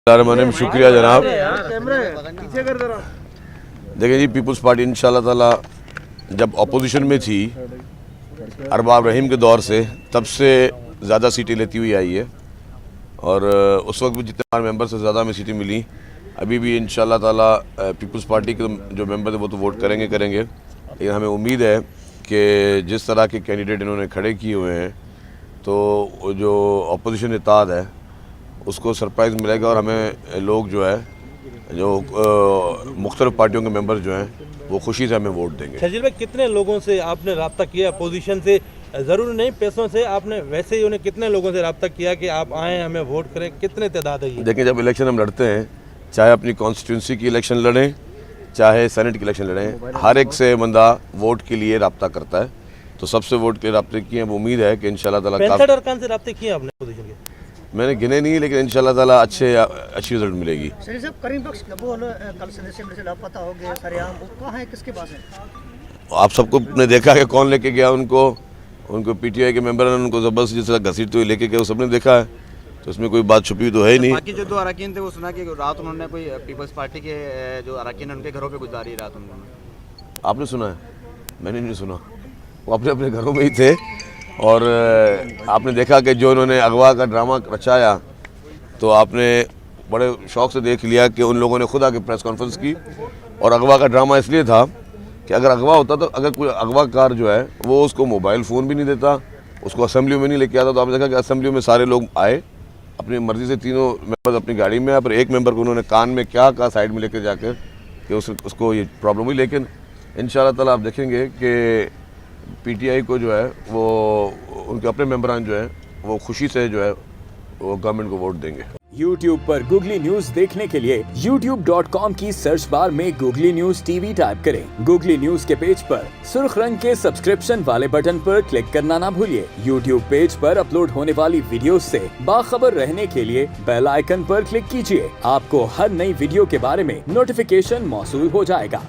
Madam शुक्रिया जनाब। देखिए जी, पीपल्स पार्टी इंशाल्लाह ताला जब अपोजिशन में थी अरबाब रहीम के दौर से तब से ज़्यादा सीटें लेती हुई आई है और उस वक्त भी जितने हमारे मेंबर से ज़्यादा हमें सीटें मिली। अभी भी इंशाल्लाह ताला पीपल्स पार्टी के जो मेंबर हैं वो तो वोट करेंगे, लेकिन हमें उम्मीद है कि जिस तरह के कैंडिडेट इन्होंने खड़े किए हुए हैं तो जो अपोजिशन इत्तेहाद है उसको सरप्राइज़ मिलेगा और हमें लोग जो है जो मुख्तलिफ पार्टियों के मेंबर जो हैं वो खुशी से हमें वोट देंगे। शजील भाई, कितने लोगों से आपने रब्ता किया अपोजिशन से? ज़रूर नहीं पैसों से, आपने वैसे ही उन्हें कितने लोगों से रब्ता किया कि आप आएँ हमें वोट करें? कितने तादाद है ये? देखिए, जब इलेक्शन हम लड़ते हैं, चाहे अपनी कॉन्स्टिट्यूंसी की इलेक्शन लड़ें चाहे सेनेट की इलेक्शन लड़ें, हर एक से बंदा वोट के लिए रब्ता करता है। तो सबसे वोट के रब्ते किए हैं। उम्मीद है कि इंशाल्लाह ताला 65 अरकान से रब्ते किए आपने अपोजिशन के? मैंने गिने नहीं, लेकिन इंशाल्लाह ताला अच्छी रिजल्ट मिलेगी। शरीफ साहब, करीम बख्श कल सदस्य से लापता हो गए, सरेआम कहाँ है, किसके पास है? आप सबको ने देखा कि कौन लेके गया उनको पीटीआई के मेंबर ने उनको ज़बरदस्ती जिस तरह घसीटते हुए लेके गए, वो सबने देखा है। तो इसमें कोई बात छुपी तो है ही नहीं। बाकी जो दो अरकान थे वो सुना कि रात उन्होंने कोई पीपल्स पार्टी के जो अरकान उनके घरों पे गुजारी रात उन्होंने। आपने सुना है? मैंने नहीं सुना। वो अपने अपने घरों में ही थे और आपने देखा कि जो उन्होंने अगवा का ड्रामा रचाया तो आपने बड़े शौक से देख लिया कि उन लोगों ने खुद आके प्रेस कॉन्फ्रेंस की। और अगवा का ड्रामा इसलिए था कि अगर अगवा होता तो अगर कोई अगवाकार जो है वो उसको मोबाइल फ़ोन भी नहीं देता, उसको असेंबली में नहीं लेके आता। तो आपने देखा कि असेंबली में सारे लोग आए अपनी मर्ज़ी से, तीनों मेंबर्स अपनी गाड़ी में आए, पर एक मेंबर को उन्होंने कान में क्या कहा साइड में लेकर जाकर कि उसको ये प्रॉब्लम हुई। लेकिन इंशाल्लाह ताला आप देखेंगे कि पीटीआई को जो है वो उनके अपने मेंबरान जो है वो खुशी से जो है वो गवर्नमेंट को वोट देंगे। YouTube पर गूगली न्यूज देखने के लिए youtube.com की सर्च बार में गूगली न्यूज टीवी टाइप करें। गूगली न्यूज के पेज पर सुर्ख रंग के सब्सक्रिप्शन वाले बटन पर क्लिक करना ना भूलिए। YouTube पेज पर अपलोड होने वाली वीडियोस से बाखबर रहने के लिए बेल आइकन पर क्लिक कीजिए। आपको हर नई वीडियो के बारे में नोटिफिकेशन मौसूल हो जाएगा।